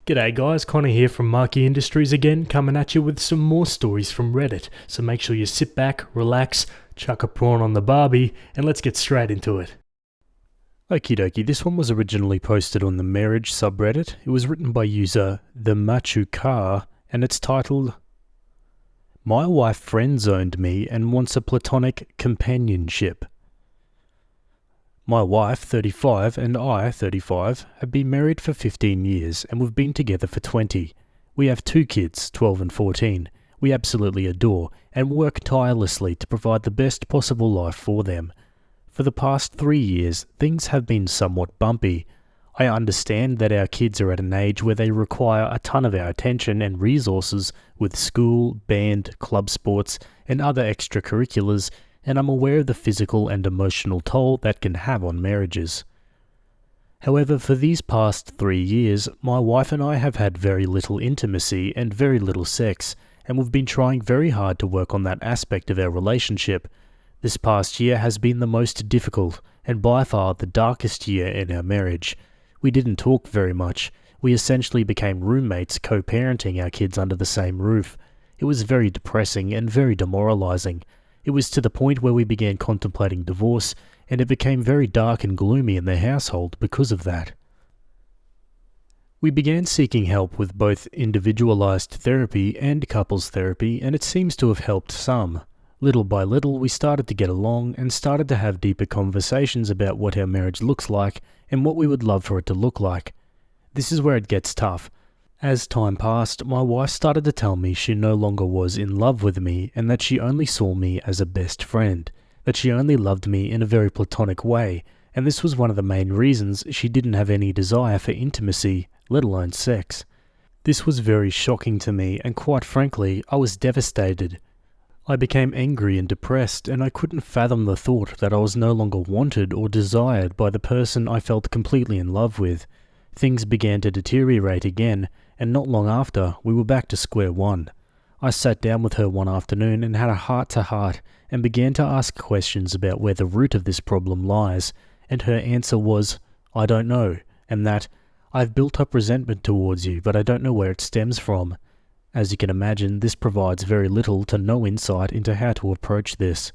G'day guys, Connor here from Marquee Industries again, coming at you with some more stories from Reddit. So make sure you sit back, relax, chuck a prawn on the barbie, and let's get straight into it. Okie dokie, this one was originally posted on the marriage subreddit. It was written by user the Machukar, and it's titled, "My wife friend-zoned me and wants a platonic companionship." My wife, 35, and I, 35, have been married for 15 years and we've been together for 20. We have 2 kids, 12 and 14, we absolutely adore and work tirelessly to provide the best possible life for them. For the past 3 years, things have been somewhat bumpy. I understand that our kids are at an age where they require a ton of our attention and resources with school, band, club sports, and other extracurriculars, and I'm aware of the physical and emotional toll that can have on marriages. However, for these past 3 years, my wife and I have had very little intimacy and very little sex, and we've been trying very hard to work on that aspect of our relationship. This past year has been the most difficult, and by far the darkest year in our marriage. We didn't talk very much. We essentially became roommates co-parenting our kids under the same roof. It was very depressing and very demoralizing. It was to the point where we began contemplating divorce, and it became very dark and gloomy in the household because of that. We began seeking help with both individualized therapy and couples therapy, and it seems to have helped some. Little by little, we started to get along and started to have deeper conversations about what our marriage looks like and what we would love for it to look like. This is where it gets tough. As time passed, my wife started to tell me she no longer was in love with me and that she only saw me as a best friend, that she only loved me in a very platonic way, and this was one of the main reasons she didn't have any desire for intimacy, let alone sex. This was very shocking to me, and quite frankly, I was devastated. I became angry and depressed, and I couldn't fathom the thought that I was no longer wanted or desired by the person I felt completely in love with. Things began to deteriorate again, and not long after, we were back to square one. I sat down with her one afternoon and had a heart-to-heart and began to ask questions about where the root of this problem lies, and her answer was, "I don't know," and that, "I've built up resentment towards you, but I don't know where it stems from." As you can imagine, this provides very little to no insight into how to approach this.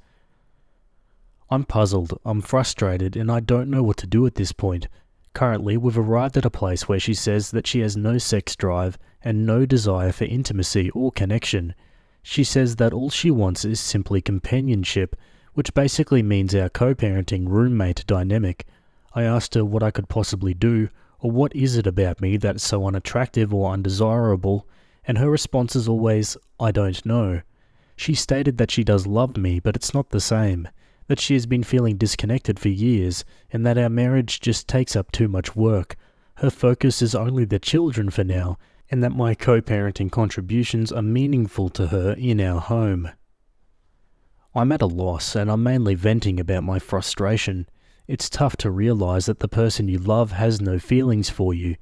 I'm puzzled, I'm frustrated, and I don't know what to do at this point. Currently, we've arrived at a place where she says that she has no sex drive and no desire for intimacy or connection. She says that all she wants is simply companionship, which basically means our co-parenting roommate dynamic. I asked her what I could possibly do, or what is it about me that's so unattractive or undesirable, and her response is always, "I don't know." She stated that she does love me, but it's not the same. That she has been feeling disconnected for years, and that our marriage just takes up too much work. Her focus is only the children for now, and that my co-parenting contributions are meaningful to her in our home. I'm at a loss, and I'm mainly venting about my frustration. It's tough to realize that the person you love has no feelings for you.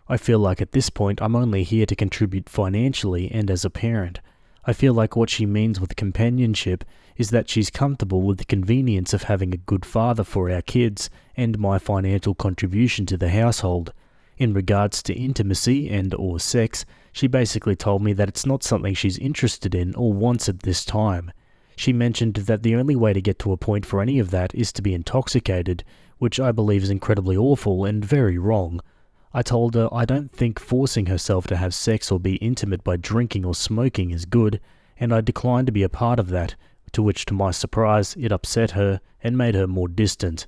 I feel like at this point I'm only here to contribute financially and as a parent. I feel like what she means with companionship is that she's comfortable with the convenience of having a good father for our kids and my financial contribution to the household. In regards to intimacy and or sex, she basically told me that it's not something she's interested in or wants at this time. She mentioned that the only way to get to a point for any of that is to be intoxicated, which I believe is incredibly awful and very wrong. I told her I don't think forcing herself to have sex or be intimate by drinking or smoking is good, and I declined to be a part of that, to which to my surprise it upset her and made her more distant.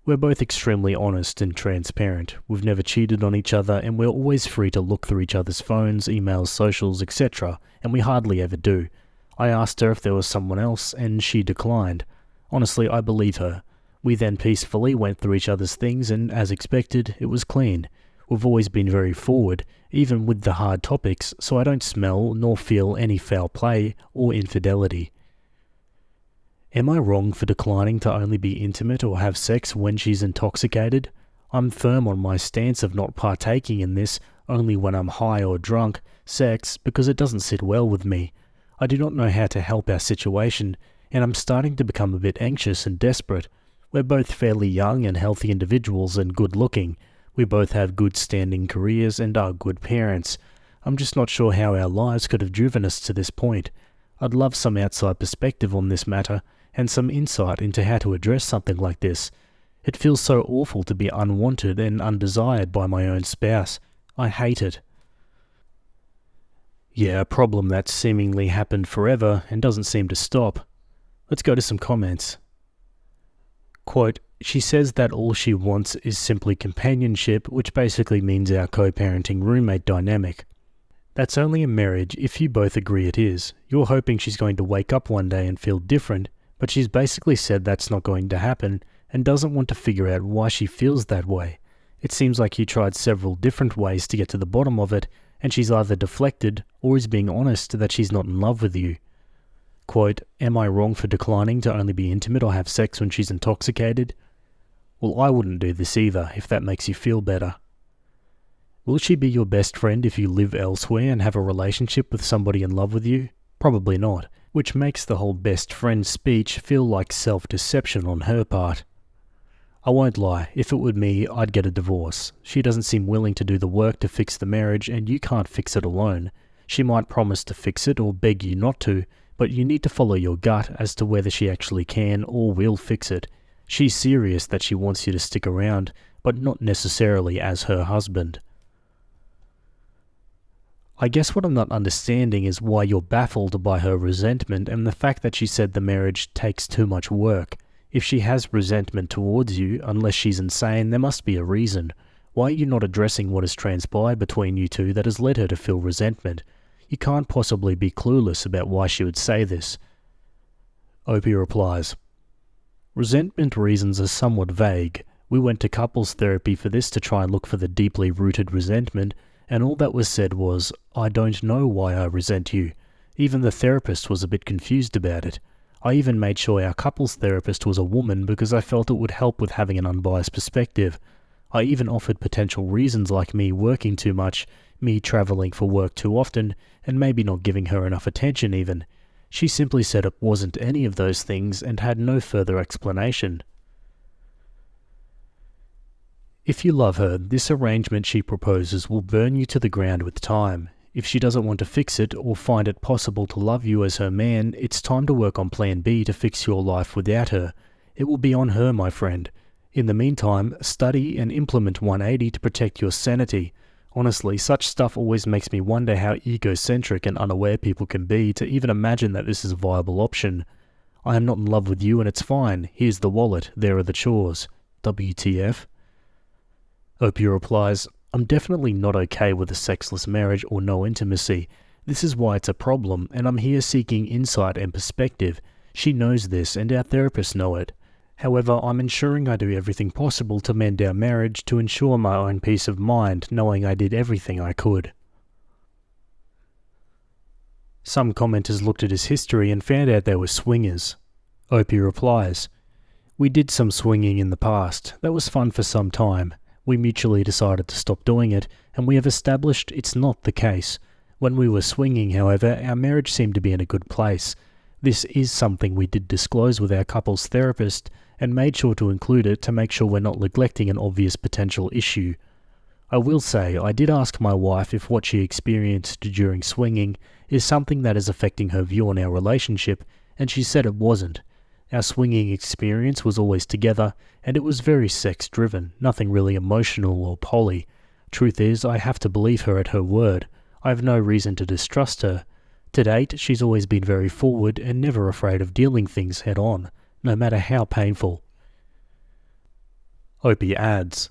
We're both extremely honest and transparent. We've never cheated on each other, and we're always free to look through each other's phones, emails, socials, etc., and we hardly ever do. I asked her if there was someone else, and she declined. Honestly, I believe her. We then peacefully went through each other's things, and as expected, it was clean. We've always been very forward, even with the hard topics, so I don't smell nor feel any foul play or infidelity. Am I wrong for declining to only be intimate or have sex when she's intoxicated? I'm firm on my stance of not partaking in this only when I'm high or drunk sex because it doesn't sit well with me. I do not know how to help our situation, and I'm starting to become a bit anxious and desperate. We're both fairly young and healthy individuals and good looking. We both have good standing careers and are good parents. I'm just not sure how our lives could have driven us to this point. I'd love some outside perspective on this matter and some insight into how to address something like this. It feels so awful to be unwanted and undesired by my own spouse. I hate it. Yeah, a problem that's seemingly happened forever and doesn't seem to stop. Let's go to some comments. Quote, she says that all she wants is simply companionship, which basically means our co-parenting roommate dynamic. That's only a marriage if you both agree it is. You're hoping she's going to wake up one day and feel different, but she's basically said that's not going to happen and doesn't want to figure out why she feels that way. It seems like you tried several different ways to get to the bottom of it, and she's either deflected or is being honest that she's not in love with you. Quote, am I wrong for declining to only be intimate or have sex when she's intoxicated? Well, I wouldn't do this either, if that makes you feel better. Will she be your best friend if you live elsewhere and have a relationship with somebody in love with you? Probably not, which makes the whole best friend speech feel like self-deception on her part. I won't lie, if it were me, I'd get a divorce. She doesn't seem willing to do the work to fix the marriage, and you can't fix it alone. She might promise to fix it or beg you not to, but you need to follow your gut as to whether she actually can or will fix it. She's serious that she wants you to stick around, but not necessarily as her husband. I guess what I'm not understanding is why you're baffled by her resentment and the fact that she said the marriage takes too much work. If she has resentment towards you, unless she's insane, there must be a reason. Why are you not addressing what has transpired between you two that has led her to feel resentment? You can't possibly be clueless about why she would say this. Opie replies, resentment reasons are somewhat vague. We went to couples therapy for this to try and look for the deeply rooted resentment, and all that was said was, I don't know why I resent you. Even the therapist was a bit confused about it. I even made sure our couples therapist was a woman because I felt it would help with having an unbiased perspective. I even offered potential reasons like me working too much, me travelling for work too often, and maybe not giving her enough attention even. She simply said it wasn't any of those things and had no further explanation. If you love her, this arrangement she proposes will burn you to the ground with time. If she doesn't want to fix it or find it possible to love you as her man, it's time to work on plan B to fix your life without her. It will be on her, my friend. In the meantime, study and implement 180 to protect your sanity. Honestly, such stuff always makes me wonder how egocentric and unaware people can be to even imagine that this is a viable option. I am not in love with you and it's fine. Here's the wallet. There are the chores. WTF? Opie replies, I'm definitely not okay with a sexless marriage or no intimacy. This is why it's a problem, and I'm here seeking insight and perspective. She knows this, and our therapists know it. However, I'm ensuring I do everything possible to mend our marriage to ensure my own peace of mind, knowing I did everything I could. Some commenters looked at his history and found out they were swingers. Opie replies, we did some swinging in the past. That was fun for some time. We mutually decided to stop doing it, and we have established it's not the case. When we were swinging, however, our marriage seemed to be in a good place. This is something we did disclose with our couples therapist, and made sure to include it to make sure we're not neglecting an obvious potential issue. I will say, I did ask my wife if what she experienced during swinging is something that is affecting her view on our relationship, and she said it wasn't. Our swinging experience was always together, and it was very sex-driven, nothing really emotional or poly. Truth is, I have to believe her at her word. I have no reason to distrust her. To date, she's always been very forward and never afraid of dealing things head-on, no matter how painful. Opie adds,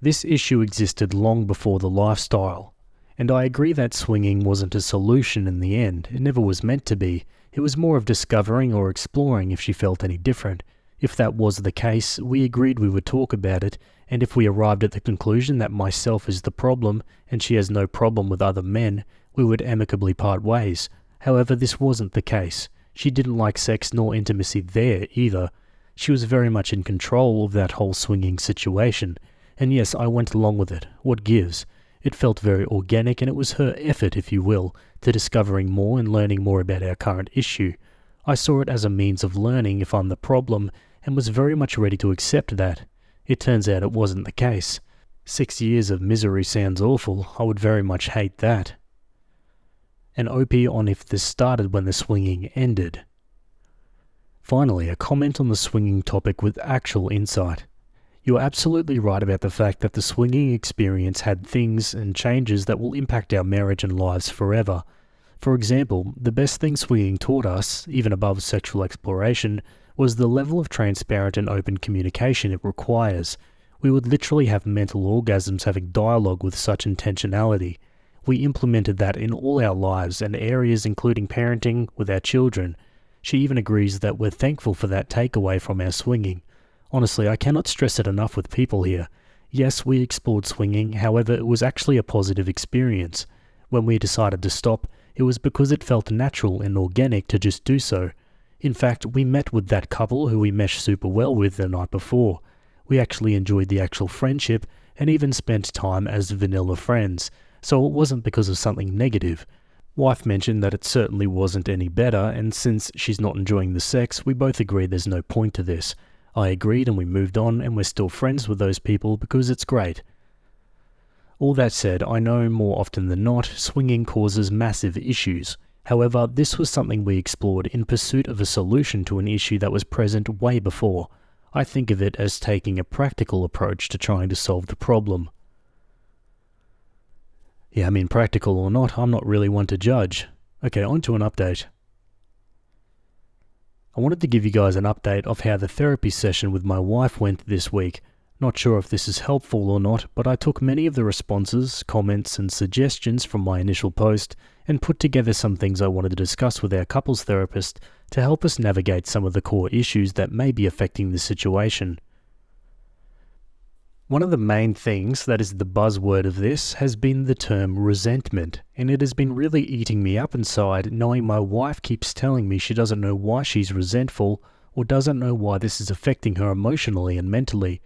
this issue existed long before the lifestyle, and I agree that swinging wasn't a solution in the end. It never was meant to be. It was more of discovering or exploring if she felt any different. If that was the case, we agreed we would talk about it, and if we arrived at the conclusion that myself is the problem and she has no problem with other men, we would amicably part ways. However, this wasn't the case. She didn't like sex nor intimacy there either. She was very much in control of that whole swinging situation. And yes, I went along with it. What gives? It felt very organic, and it was her effort, if you will, to discovering more and learning more about our current issue. I saw it as a means of learning if I'm the problem, and was very much ready to accept that. It turns out it wasn't the case. 6 years of misery sounds awful. I would very much hate that. And OP on if this started when the swinging ended. Finally, a comment on the swinging topic with actual insight. You are absolutely right about the fact that the swinging experience had things and changes that will impact our marriage and lives forever. For example, the best thing swinging taught us, even above sexual exploration, was the level of transparent and open communication it requires. We would literally have mental orgasms having dialogue with such intentionality. We implemented that in all our lives and areas including parenting with our children. She even agrees that we're thankful for that takeaway from our swinging. Honestly, I cannot stress it enough with people here. Yes, we explored swinging, however it was actually a positive experience. When we decided to stop, it was because it felt natural and organic to just do so. In fact, we met with that couple who we meshed super well with the night before. We actually enjoyed the actual friendship and even spent time as vanilla friends, so it wasn't because of something negative. Wife mentioned that it certainly wasn't any better, and since she's not enjoying the sex, we both agreed there's no point to this. I agreed and we moved on, and we're still friends with those people because it's great. All that said, I know more often than not, swinging causes massive issues. However, this was something we explored in pursuit of a solution to an issue that was present way before. I think of it as taking a practical approach to trying to solve the problem. Yeah, I mean, practical or not, I'm not really one to judge. Okay, on to an update. I wanted to give you guys an update of how the therapy session with my wife went this week. Not sure if this is helpful or not, but I took many of the responses, comments and suggestions from my initial post and put together some things I wanted to discuss with our couples therapist to help us navigate some of the core issues that may be affecting the situation. One of the main things that is the buzzword of this has been the term resentment, and it has been really eating me up inside knowing my wife keeps telling me she doesn't know why she's resentful or doesn't know why this is affecting her emotionally and mentally.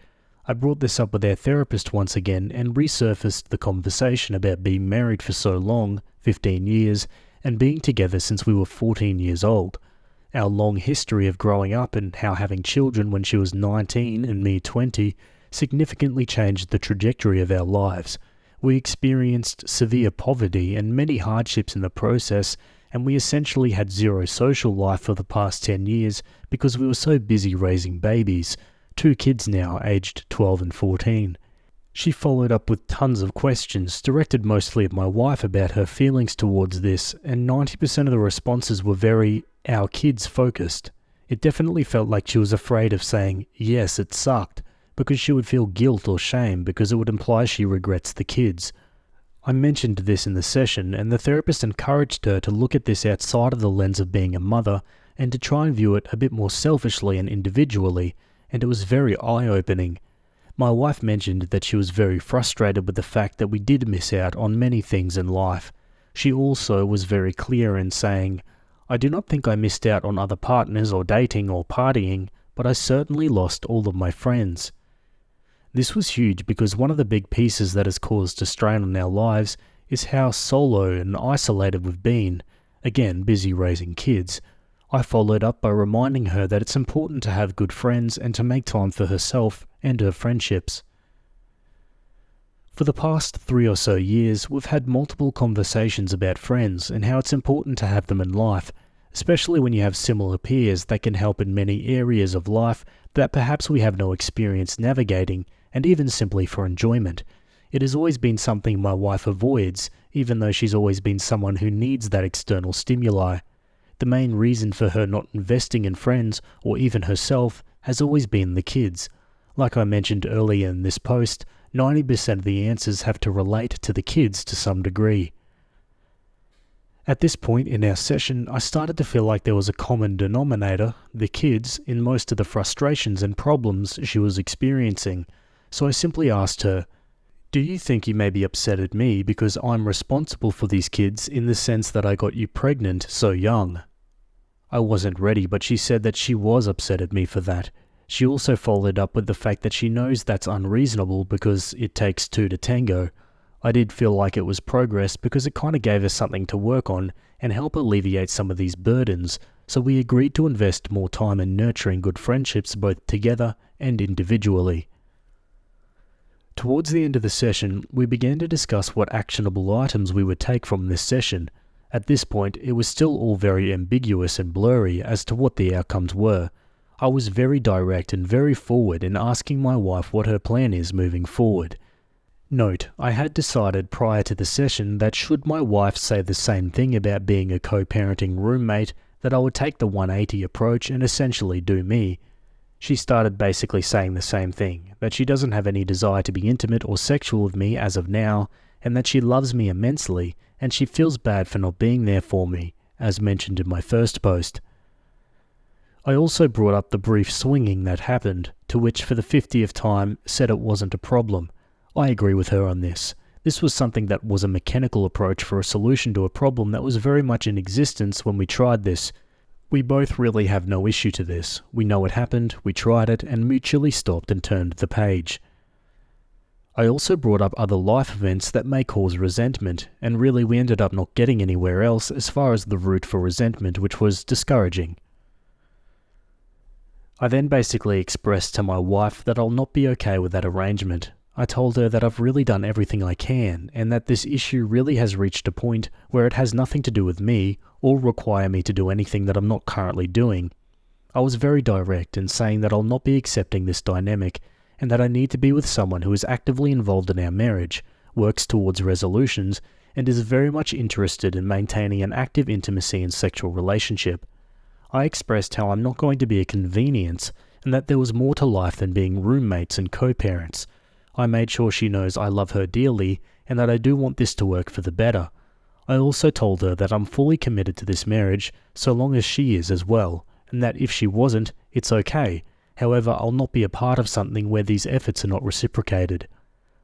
I brought this up with our therapist once again and resurfaced the conversation about being married for so long, 15 years, and being together since we were 14 years old. Our long history of growing up and how having children when she was 19 and me 20 significantly changed the trajectory of our lives. We experienced severe poverty and many hardships in the process, and we essentially had zero social life for the past 10 years because we were so busy raising babies, 2 kids now aged 12 and 14. She followed up with tons of questions, directed mostly at my wife about her feelings towards this, and 90% of the responses were very our kids focused. It definitely felt like she was afraid of saying, yes, it sucked, because she would feel guilt or shame because it would imply she regrets the kids. I mentioned this in the session, and the therapist encouraged her to look at this outside of the lens of being a mother and to try and view it a bit more selfishly and individually, and it was very eye-opening. My wife mentioned that she was very frustrated with the fact that we did miss out on many things in life. She also was very clear in saying, I do not think I missed out on other partners or dating or partying, but I certainly lost all of my friends. This was huge because one of the big pieces that has caused a strain on our lives is how solo and isolated we've been, again busy raising kids. I followed up by reminding her that it's important to have good friends and to make time for herself and her friendships. For the past 3 or so years, we've had multiple conversations about friends and how it's important to have them in life, especially when you have similar peers that can help in many areas of life that perhaps we have no experience navigating, and even simply for enjoyment. It has always been something my wife avoids, even though she's always been someone who needs that external stimuli. The main reason for her not investing in friends, or even herself, has always been the kids. Like I mentioned earlier in this post, 90% of the answers have to relate to the kids to some degree. At this point in our session, I started to feel like there was a common denominator, the kids, in most of the frustrations and problems she was experiencing. So I simply asked her, do you think you may be upset at me because I'm responsible for these kids in the sense that I got you pregnant so young? I wasn't ready, but she said that she was upset at me for that. She also followed up with the fact that she knows that's unreasonable because it takes 2 to tango. I did feel like it was progress because it kind of gave us something to work on and help alleviate some of these burdens, so we agreed to invest more time in nurturing good friendships both together and individually. Towards the end of the session, we began to discuss what actionable items we would take from this session. At this point, it was still all very ambiguous and blurry as to what the outcomes were. I was very direct and very forward in asking my wife what her plan is moving forward. Note, I had decided prior to the session that should my wife say the same thing about being a co-parenting roommate, that I would take the 180 approach and essentially do me. She started basically saying the same thing, that she doesn't have any desire to be intimate or sexual with me as of now, and that she loves me immensely, and she feels bad for not being there for me, as mentioned in my first post. I also brought up the brief swinging that happened, to which for the 50th time said it wasn't a problem. I agree with her on this. This was something that was a mechanical approach for a solution to a problem that was very much in existence when we tried this. We both really have no issue to this. We know it happened, we tried it, and mutually stopped and turned the page. I also brought up other life events that may cause resentment, and really we ended up not getting anywhere else as far as the route for resentment, which was discouraging. I then basically expressed to my wife that I'll not be okay with that arrangement. I told her that I've really done everything I can, and that this issue really has reached a point where it has nothing to do with me, or require me to do anything that I'm not currently doing. I was very direct in saying that I'll not be accepting this dynamic, and that I need to be with someone who is actively involved in our marriage, works towards resolutions, and is very much interested in maintaining an active intimacy and sexual relationship. I expressed how I'm not going to be a convenience, and that there was more to life than being roommates and co-parents. I made sure she knows I love her dearly, and that I do want this to work for the better. I also told her that I'm fully committed to this marriage, so long as she is as well, and that if she wasn't, it's okay. However, I'll not be a part of something where these efforts are not reciprocated.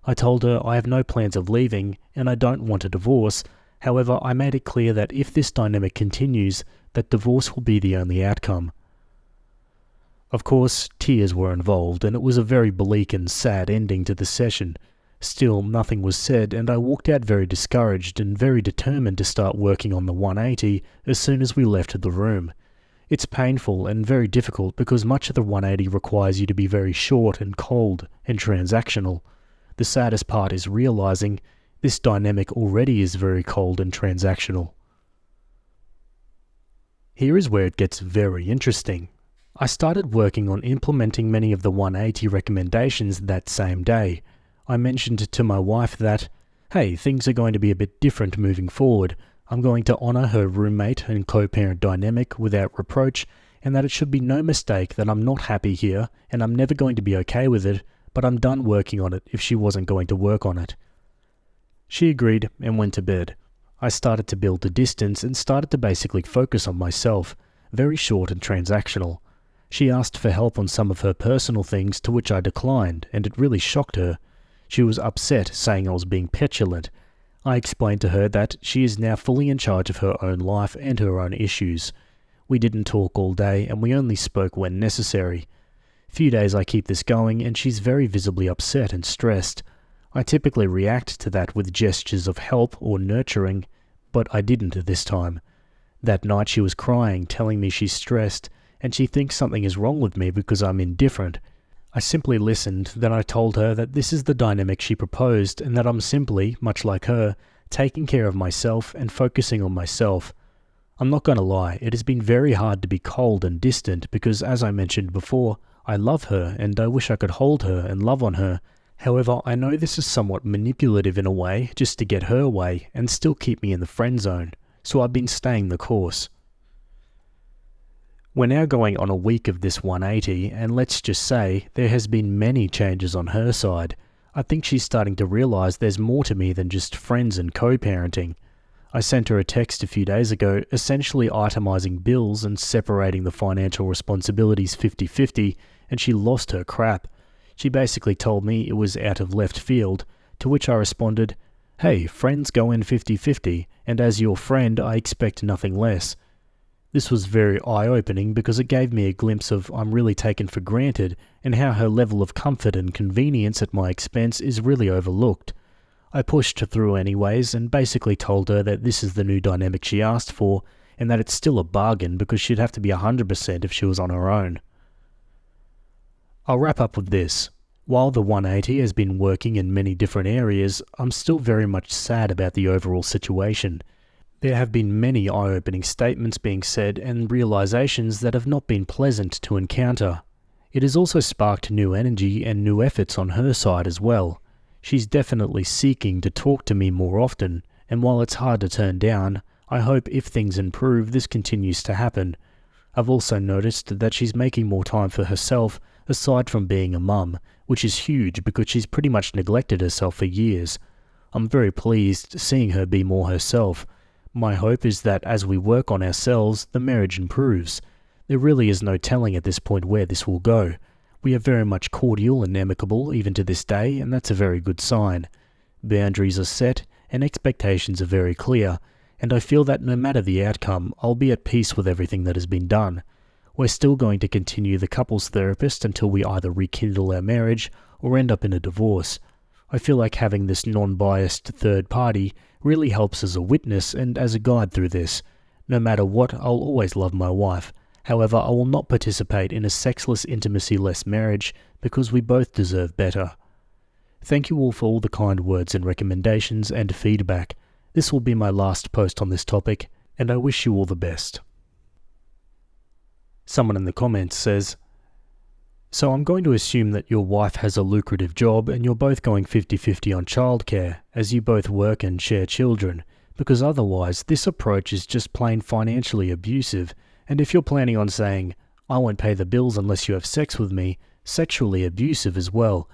I told her I have no plans of leaving, and I don't want a divorce. However, I made it clear that if this dynamic continues, that divorce will be the only outcome. Of course, tears were involved, and it was a very bleak and sad ending to the session. Still, nothing was said, and I walked out very discouraged and very determined to start working on the 180 as soon as we left the room. It's painful and very difficult because much of the 180 requires you to be very short and cold and transactional. The saddest part is realizing this dynamic already is very cold and transactional. Here is where it gets very interesting. I started working on implementing many of the 180 recommendations that same day. I mentioned to my wife that, hey, things are going to be a bit different moving forward. I'm going to honour her roommate and co-parent dynamic without reproach, and that it should be no mistake that I'm not happy here and I'm never going to be okay with it, but I'm done working on it if she wasn't going to work on it. She agreed and went to bed. I started to build the distance and started to basically focus on myself, very short and transactional. She asked for help on some of her personal things, to which I declined, and it really shocked her. She was upset, saying I was being petulant. I explained to her that she is now fully in charge of her own life and her own issues. We didn't talk all day, and we only spoke when necessary. Few days I keep this going, and she's very visibly upset and stressed. I typically react to that with gestures of help or nurturing, but I didn't this time. That night she was crying, telling me she's stressed, and she thinks something is wrong with me because I'm indifferent. I simply listened, then I told her that this is the dynamic she proposed, and that I'm simply, much like her, taking care of myself and focusing on myself. I'm not going to lie, it has been very hard to be cold and distant because, as I mentioned before, I love her and I wish I could hold her and love on her. However, I know this is somewhat manipulative in a way, just to get her way and still keep me in the friend zone, so I've been staying the course. We're now going on a week of this 180, and let's just say there has been many changes on her side. I think she's starting to realise there's more to me than just friends and co-parenting. I sent her a text a few days ago, essentially itemising bills and separating the financial responsibilities 50-50, and she lost her crap. She basically told me it was out of left field, to which I responded, "Hey, friends go in 50-50, and as your friend I expect nothing less." This was very eye-opening because it gave me a glimpse of I'm really taken for granted and how her level of comfort and convenience at my expense is really overlooked. I pushed her through anyways and basically told her that this is the new dynamic she asked for and that it's still a bargain because she'd have to be 100% if she was on her own. I'll wrap up with this. While the 180 has been working in many different areas, I'm still very much sad about the overall situation. There have been many eye-opening statements being said and realizations that have not been pleasant to encounter. It has also sparked new energy and new efforts on her side as well. She's definitely seeking to talk to me more often, and while it's hard to turn down, I hope if things improve this continues to happen. I've also noticed that she's making more time for herself aside from being a mum, which is huge because she's pretty much neglected herself for years. I'm very pleased seeing her be more herself. My hope is that as we work on ourselves, the marriage improves. There really is no telling at this point where this will go. We are very much cordial and amicable even to this day, and that's a very good sign. Boundaries are set and expectations are very clear, and I feel that no matter the outcome, I'll be at peace with everything that has been done. We're still going to continue the couples therapist until we either rekindle our marriage or end up in a divorce. I feel like having this non-biased third party really helps as a witness and as a guide through this. No matter what, I'll always love my wife. However, I will not participate in a sexless, intimacy-less marriage because we both deserve better. Thank you all for all the kind words and recommendations and feedback. This will be my last post on this topic, and I wish you all the best. Someone in the comments says, "So I'm going to assume that your wife has a lucrative job and you're both going 50-50 on childcare, as you both work and share children, because otherwise this approach is just plain financially abusive, and if you're planning on saying, 'I won't pay the bills unless you have sex with me,' sexually abusive as well.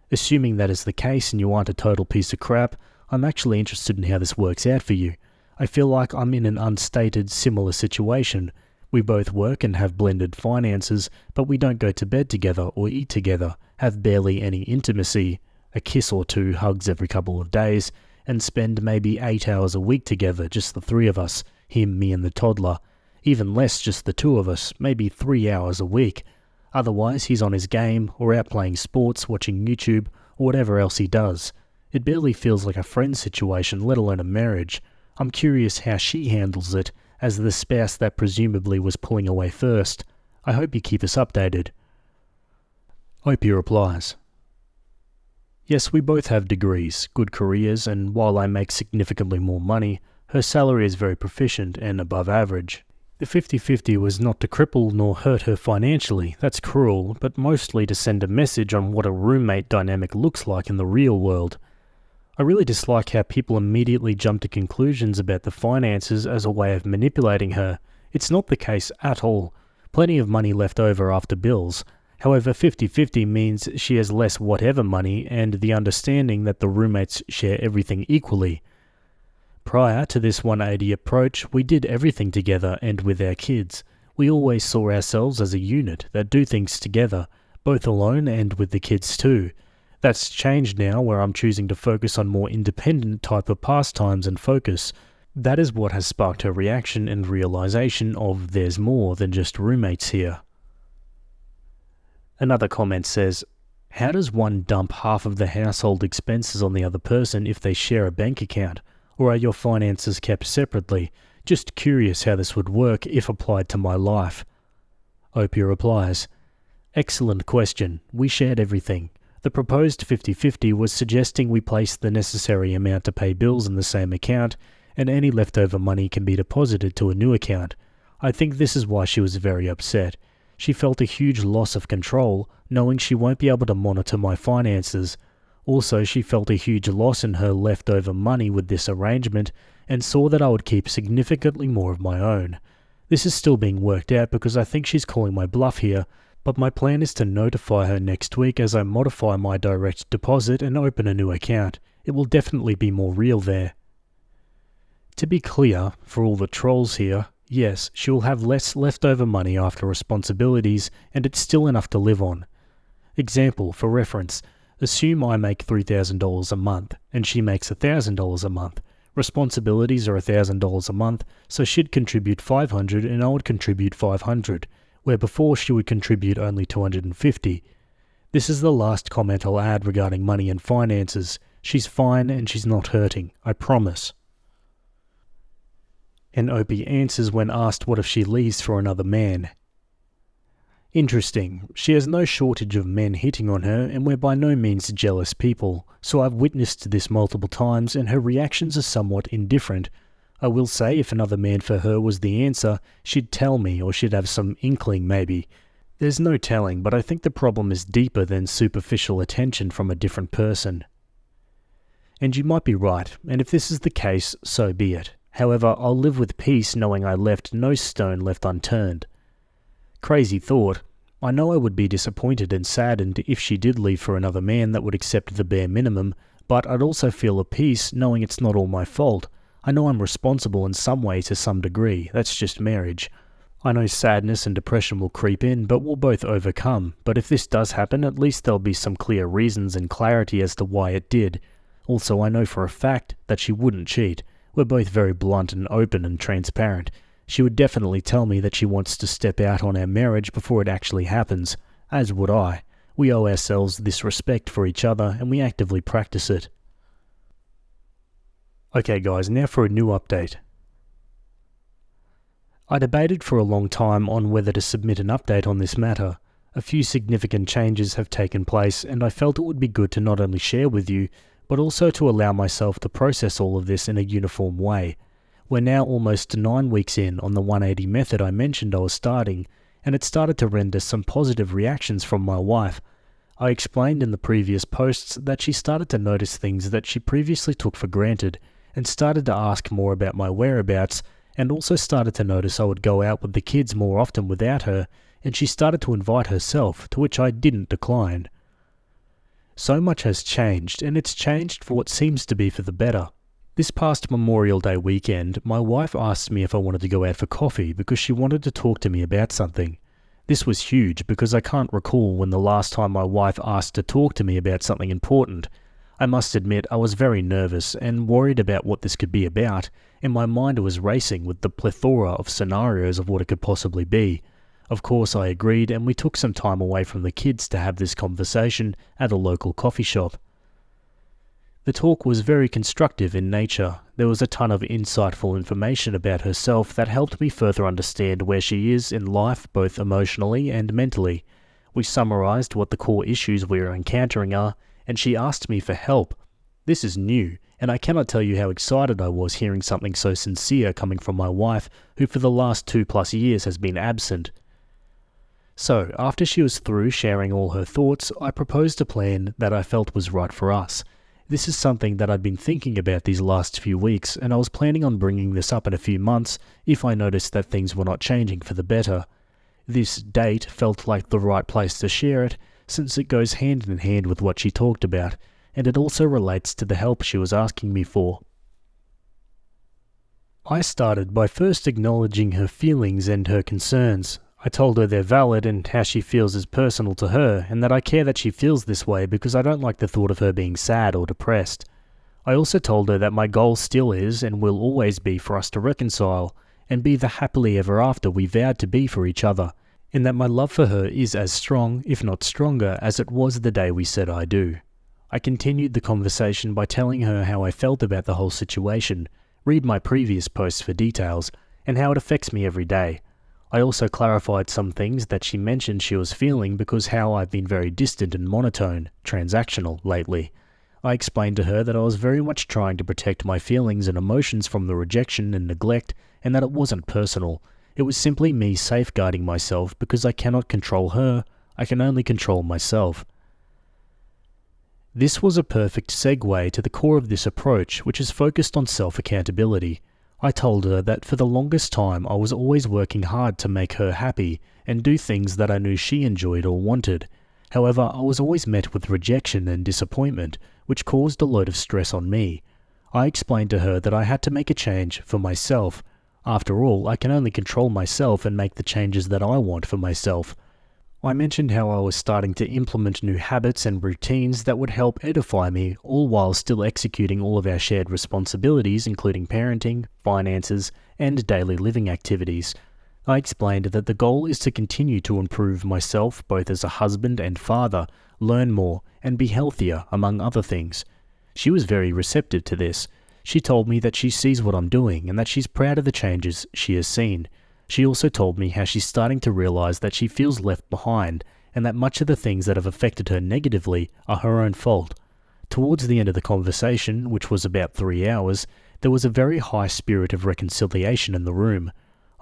Assuming that is the case and you aren't a total piece of crap, I'm actually interested in how this works out for you. I feel like I'm in an unstated similar situation. We both work and have blended finances, but we don't go to bed together or eat together, have barely any intimacy, a kiss or two, hugs every couple of days, and spend maybe 8 hours a week together, just the three of us, him, me and the toddler. Even less, just the two of us, maybe 3 hours a week. Otherwise, he's on his game, or out playing sports, watching YouTube, or whatever else he does. It barely feels like a friend situation, let alone a marriage. I'm curious how she handles it, as the spouse that presumably was pulling away first. I hope you keep us updated." Opie replies, "Yes, we both have degrees, good careers, and while I make significantly more money, her salary is very proficient and above average. The 50-50 was not to cripple nor hurt her financially, that's cruel, but mostly to send a message on what a roommate dynamic looks like in the real world. I really dislike how people immediately jump to conclusions about the finances as a way of manipulating her. It's not the case at all. Plenty of money left over after bills. However, 50-50 means she has less whatever money and the understanding that the roommates share everything equally. Prior to this 180 approach, we did everything together and with our kids. We always saw ourselves as a unit that do things together, both alone and with the kids too. That's changed now, where I'm choosing to focus on more independent type of pastimes and focus. That is what has sparked her reaction and realization of there's more than just roommates here." Another comment says, "How does one dump half of the household expenses on the other person if they share a bank account? Or are your finances kept separately? Just curious how this would work if applied to my life." Opie replies, "Excellent question. We shared everything. The proposed 50-50 was suggesting we place the necessary amount to pay bills in the same account, and any leftover money can be deposited to a new account. I think this is why she was very upset. She felt a huge loss of control, knowing she won't be able to monitor my finances. Also, she felt a huge loss in her leftover money with this arrangement, and saw that I would keep significantly more of my own. This is still being worked out because I think she's calling my bluff here, but my plan is to notify her next week as I modify my direct deposit and open a new account. It will definitely be more real there." To be clear, for all the trolls here, yes, she will have less leftover money after responsibilities, and it's still enough to live on. Example, for reference, assume I make $3,000 a month, and she makes $1,000 a month. Responsibilities are $1,000 a month, so she'd contribute $500 and I would contribute $500. Where before she would contribute only $250. This is the last comment I'll add regarding money and finances. She's fine and she's not hurting, I promise." And Opie answers when asked what if she leaves for another man. Interesting. She has no shortage of men hitting on her, and we're by no means jealous people, so I've witnessed this multiple times, and her reactions are somewhat indifferent. I will say if another man for her was the answer, she'd tell me, or she'd have some inkling maybe. There's no telling, but I think the problem is deeper than superficial attention from a different person. And you might be right, and if this is the case, so be it. However, I'll live with peace knowing I left no stone left unturned. Crazy thought. I know I would be disappointed and saddened if she did leave for another man that would accept the bare minimum, but I'd also feel at peace knowing it's not all my fault. I know I'm responsible in some way to some degree, that's just marriage. I know sadness and depression will creep in, but we'll both overcome. But if this does happen, at least there'll be some clear reasons and clarity as to why it did. Also, I know for a fact that she wouldn't cheat. We're both very blunt and open and transparent. She would definitely tell me that she wants to step out on our marriage before it actually happens, as would I. We owe ourselves this respect for each other, and we actively practice it. Okay guys, now for a new update. I debated for a long time on whether to submit an update on this matter. A few significant changes have taken place, and I felt it would be good to not only share with you, but also to allow myself to process all of this in a uniform way. We're now almost 9 weeks in on the 180 method I mentioned I was starting, and it started to render some positive reactions from my wife. I explained in the previous posts that she started to notice things that she previously took for granted, and started to ask more about my whereabouts, and also started to notice I would go out with the kids more often without her, and she started to invite herself, to which I didn't decline. So much has changed, and it's changed for what seems to be for the better. This past Memorial Day weekend, my wife asked me if I wanted to go out for coffee because she wanted to talk to me about something. This was huge because I can't recall when the last time my wife asked to talk to me about something important. I must admit I was very nervous and worried about what this could be about, and my mind was racing with the plethora of scenarios of what it could possibly be. Of course I agreed, and we took some time away from the kids to have this conversation at a local coffee shop. The talk was very constructive in nature. There was a ton of insightful information about herself that helped me further understand where she is in life, both emotionally and mentally. We summarized what the core issues we are encountering are, and she asked me for help. This is new, and I cannot tell you how excited I was hearing something so sincere coming from my wife, who for the last 2+ years has been absent. So, after she was through sharing all her thoughts, I proposed a plan that I felt was right for us. This is something that I'd been thinking about these last few weeks, and I was planning on bringing this up in a few months if I noticed that things were not changing for the better. This date felt like the right place to share it, since it goes hand in hand with what she talked about, and it also relates to the help she was asking me for. I started by first acknowledging her feelings and her concerns. I told her they're valid and how she feels is personal to her, and that I care that she feels this way because I don't like the thought of her being sad or depressed. I also told her that my goal still is and will always be for us to reconcile and be the happily ever after we vowed to be for each other, and that my love for her is as strong, if not stronger, as it was the day we said I do. I continued the conversation by telling her how I felt about the whole situation, read my previous posts for details, and how it affects me every day. I also clarified some things that she mentioned she was feeling because how I've been very distant and monotone, transactional lately. I explained to her that I was very much trying to protect my feelings and emotions from the rejection and neglect, and that it wasn't personal. It was simply me safeguarding myself because I cannot control her, I can only control myself. This was a perfect segue to the core of this approach, which is focused on self-accountability. I told her that for the longest time I was always working hard to make her happy and do things that I knew she enjoyed or wanted. However, I was always met with rejection and disappointment, which caused a load of stress on me. I explained to her that I had to make a change for myself. After all, I can only control myself and make the changes that I want for myself. I mentioned how I was starting to implement new habits and routines that would help edify me, all while still executing all of our shared responsibilities, including parenting, finances, and daily living activities. I explained that the goal is to continue to improve myself both as a husband and father, learn more, and be healthier, among other things. She was very receptive to this. She told me that she sees what I'm doing and that she's proud of the changes she has seen. She also told me how she's starting to realize that she feels left behind and that much of the things that have affected her negatively are her own fault. Towards the end of the conversation, which was about 3 hours, there was a very high spirit of reconciliation in the room.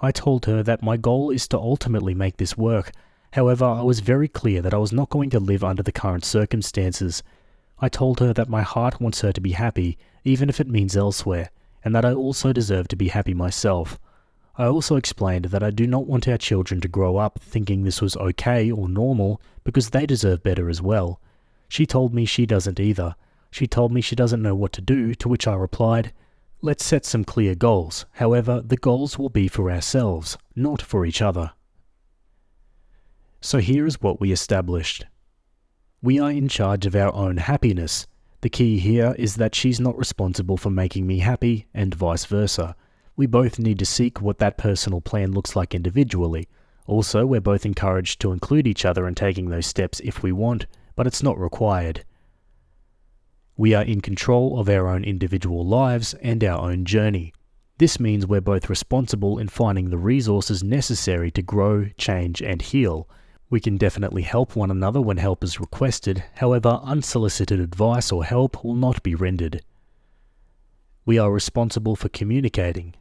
I told her that my goal is to ultimately make this work. However, I was very clear that I was not going to live under the current circumstances. I told her that my heart wants her to be happy, even if it means elsewhere, and that I also deserve to be happy myself. I also explained that I do not want our children to grow up thinking this was okay or normal because they deserve better as well. She told me she doesn't either. She told me she doesn't know what to do, to which I replied, "Let's set some clear goals. However, the goals will be for ourselves, not for each other." So here is what we established. We are in charge of our own happiness. The key here is that she's not responsible for making me happy, and vice versa. We both need to seek what that personal plan looks like individually. Also, we're both encouraged to include each other in taking those steps if we want, but it's not required. We are in control of our own individual lives and our own journey. This means we're both responsible in finding the resources necessary to grow, change, and heal. We can definitely help one another when help is requested, however, unsolicited advice or help will not be rendered. We are responsible for communicating.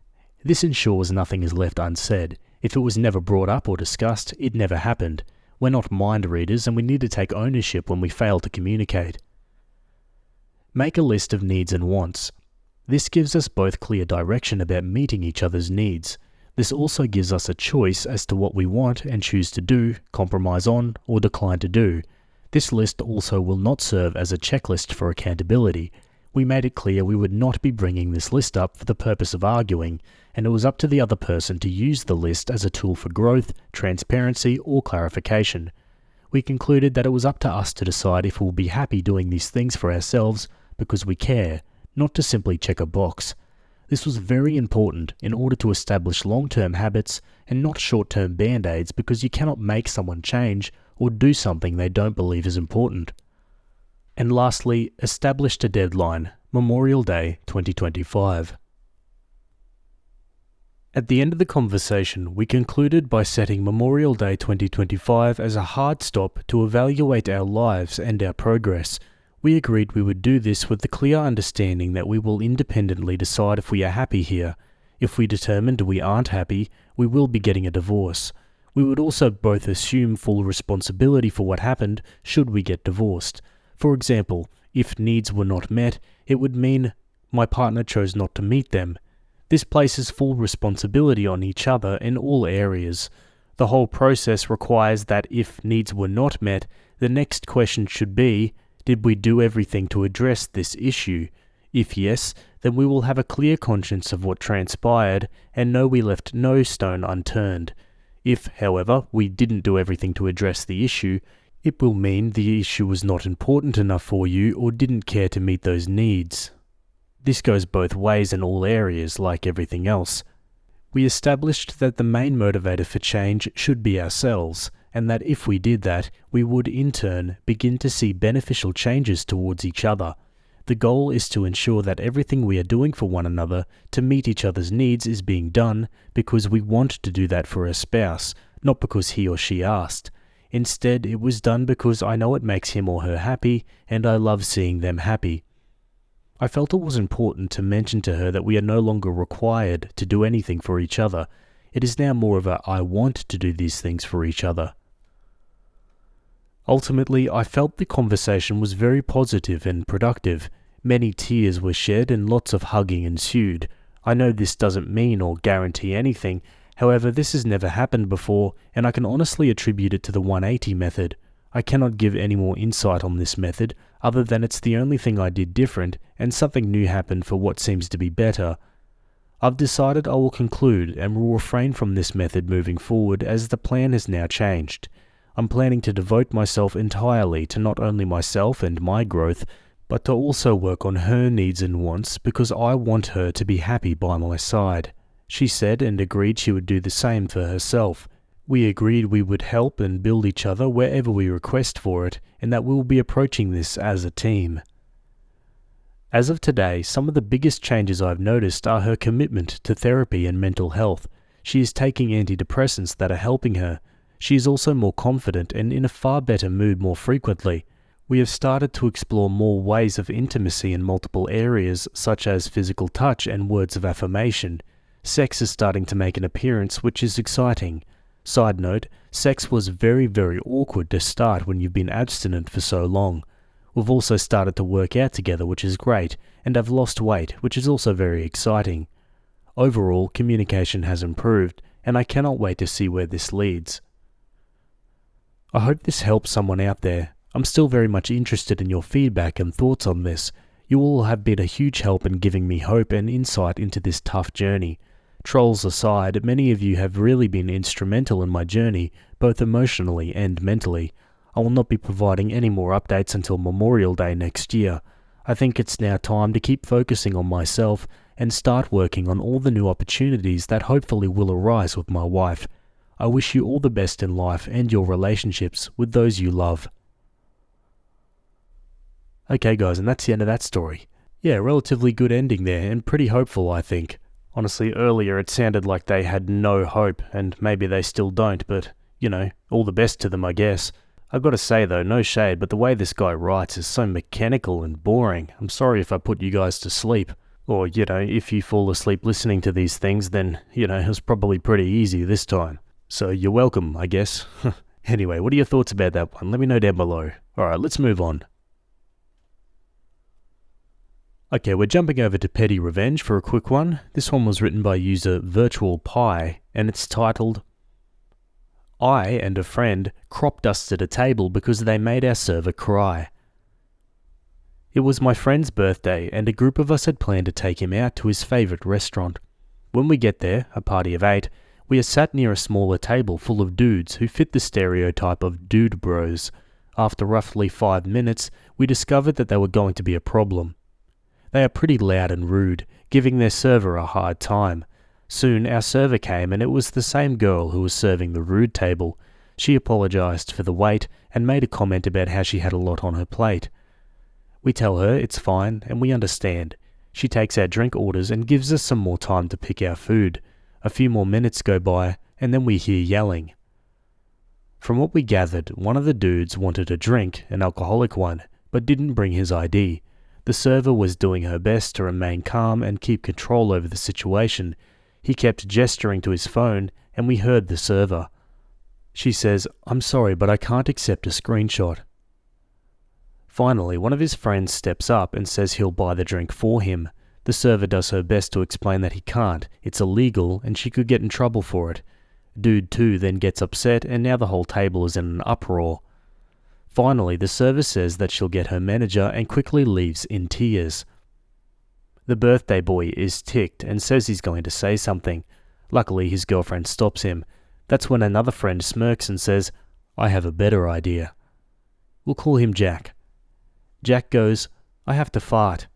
This ensures nothing is left unsaid. If it was never brought up or discussed, it never happened. We're not mind readers and we need to take ownership when we fail to communicate. Make a list of needs and wants. This gives us both clear direction about meeting each other's needs. This also gives us a choice as to what we want and choose to do, compromise on, or decline to do. This list also will not serve as a checklist for accountability. We made it clear we would not be bringing this list up for the purpose of arguing, and it was up to the other person to use the list as a tool for growth, transparency, or clarification. We concluded that it was up to us to decide if we'll be happy doing these things for ourselves because we care, not to simply check a box. This was very important in order to establish long-term habits and not short-term band-aids because you cannot make someone change or do something they don't believe is important. And lastly, established a deadline, Memorial Day 2025. At the end of the conversation, we concluded by setting Memorial Day 2025 as a hard stop to evaluate our lives and our progress. We agreed we would do this with the clear understanding that we will independently decide if we are happy here. If we determined we aren't happy, we will be getting a divorce. We would also both assume full responsibility for what happened should we get divorced. For example, if needs were not met, it would mean my partner chose not to meet them. This places full responsibility on each other in all areas. The whole process requires that if needs were not met, the next question should be, did we do everything to address this issue? If yes, then we will have a clear conscience of what transpired and know we left no stone unturned. If, however, we didn't do everything to address the issue, it will mean the issue was not important enough for you or didn't care to meet those needs. This goes both ways in all areas, like everything else. We established that the main motivator for change should be ourselves, and that if we did that, we would in turn begin to see beneficial changes towards each other. The goal is to ensure that everything we are doing for one another to meet each other's needs is being done because we want to do that for our spouse, not because he or she asked. Instead, it was done because I know it makes him or her happy, and I love seeing them happy. I felt it was important to mention to her that we are no longer required to do anything for each other. It is now more of a I want to do these things for each other. Ultimately, I felt the conversation was very positive and productive. Many tears were shed and lots of hugging ensued. I know this doesn't mean or guarantee anything, however this has never happened before and I can honestly attribute it to the 180 method. I cannot give any more insight on this method other than it's the only thing I did different and something new happened for what seems to be better. I've decided I will conclude and will refrain from this method moving forward as the plan has now changed. I'm planning to devote myself entirely to not only myself and my growth, but to also work on her needs and wants because I want her to be happy by my side. She said and agreed she would do the same for herself. We agreed we would help and build each other wherever we request for it, and that we will be approaching this as a team. As of today, some of the biggest changes I've noticed are her commitment to therapy and mental health. She is taking antidepressants that are helping her. She is also more confident and in a far better mood more frequently. We have started to explore more ways of intimacy in multiple areas, such as physical touch and words of affirmation. Sex is starting to make an appearance, which is exciting. Side note, sex was very, very awkward to start when you've been abstinent for so long. We've also started to work out together, which is great, and I've lost weight, which is also very exciting. Overall, communication has improved, and I cannot wait to see where this leads. I hope this helps someone out there. I'm still very much interested in your feedback and thoughts on this. You all have been a huge help in giving me hope and insight into this tough journey. Trolls aside, many of you have really been instrumental in my journey, both emotionally and mentally. I will not be providing any more updates until Memorial Day next year. I think it's now time to keep focusing on myself and start working on all the new opportunities that hopefully will arise with my wife. I wish you all the best in life and your relationships with those you love. Okay guys, and that's the end of that story. Yeah, relatively good ending there, and pretty hopeful I think. Honestly, earlier it sounded like they had no hope, and maybe they still don't, but, all the best to them I guess. I've got to say though, no shade, but the way this guy writes is so mechanical and boring. I'm sorry if I put you guys to sleep. Or, if you fall asleep listening to these things, then, it was probably pretty easy this time. So you're welcome, I guess. Anyway, what are your thoughts about that one? Let me know down below. Alright, let's move on. Okay, we're jumping over to Petty Revenge for a quick one. This one was written by user Virtual Pie, and it's titled, I and a friend crop dusted a table because they made our server cry. It was my friend's birthday, and a group of us had planned to take him out to his favourite restaurant. When we get there, a party of 8, we are sat near a smaller table full of dudes who fit the stereotype of dude bros. After roughly 5 minutes, we discovered that they were going to be a problem. They are pretty loud and rude, giving their server a hard time. Soon our server came, and it was the same girl who was serving the rude table. She apologised for the wait and made a comment about how she had a lot on her plate. We tell her it's fine and we understand. She takes our drink orders and gives us some more time to pick our food. A few more minutes go by and then we hear yelling. From what we gathered, one of the dudes wanted a drink, an alcoholic one, but didn't bring his ID. The server was doing her best to remain calm and keep control over the situation. He kept gesturing to his phone and we heard the server. She says, "I'm sorry, but I can't accept a screenshot." Finally, one of his friends steps up and says he'll buy the drink for him. The server does her best to explain that he can't, it's illegal, and she could get in trouble for it. Dude 2 then gets upset, and now the whole table is in an uproar. Finally, the server says that she'll get her manager and quickly leaves in tears. The birthday boy is ticked and says he's going to say something. Luckily, his girlfriend stops him. That's when another friend smirks and says, "I have a better idea." We'll call him Jack. Jack goes, "I have to fart."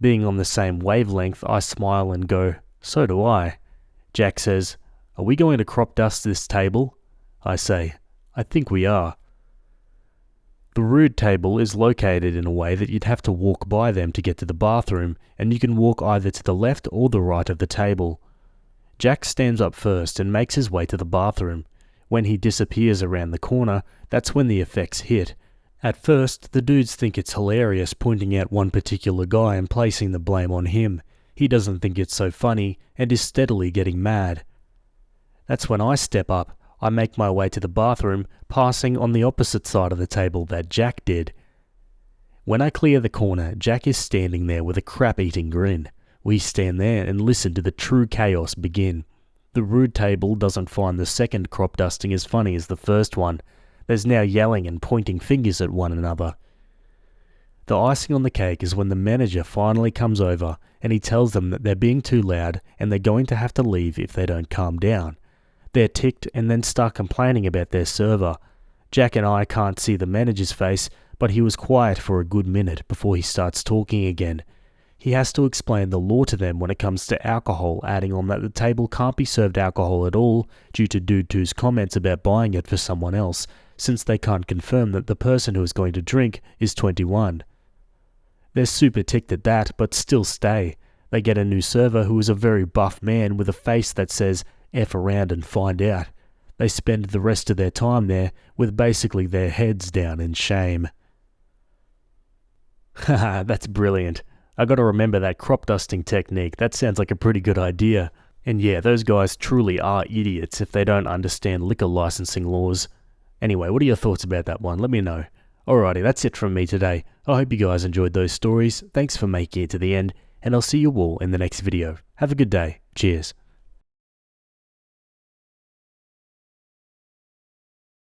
Being on the same wavelength, I smile and go, "So do I." Jack says, "Are we going to crop dust this table?" I say, "I think we are." The rude table is located in a way that you'd have to walk by them to get to the bathroom, and you can walk either to the left or the right of the table. Jack stands up first and makes his way to the bathroom. When he disappears around the corner, that's when the effects hit. At first, the dudes think it's hilarious pointing out one particular guy and placing the blame on him. He doesn't think it's so funny and is steadily getting mad. That's when I step up. I make my way to the bathroom, passing on the opposite side of the table that Jack did. When I clear the corner, Jack is standing there with a crap-eating grin. We stand there and listen to the true chaos begin. The rude table doesn't find the second crop dusting as funny as the first one. There's now yelling and pointing fingers at one another. The icing on the cake is when the manager finally comes over and he tells them that they're being too loud and they're going to have to leave if they don't calm down. They're ticked and then start complaining about their server. Jack and I can't see the manager's face, but he was quiet for a good minute before he starts talking again. He has to explain the law to them when it comes to alcohol, adding on that the table can't be served alcohol at all due to Dude 2's comments about buying it for someone else, since they can't confirm that the person who is going to drink is 21. They're super ticked at that, but still stay. They get a new server who is a very buff man with a face that says, F around and find out. They spend the rest of their time there with basically their heads down in shame. Haha, that's brilliant. I gotta remember that crop dusting technique. That sounds like a pretty good idea. And yeah, those guys truly are idiots if they don't understand liquor licensing laws. Anyway, what are your thoughts about that one? Let me know. Alrighty, that's it from me today. I hope you guys enjoyed those stories. Thanks for making it to the end, and I'll see you all in the next video. Have a good day. Cheers.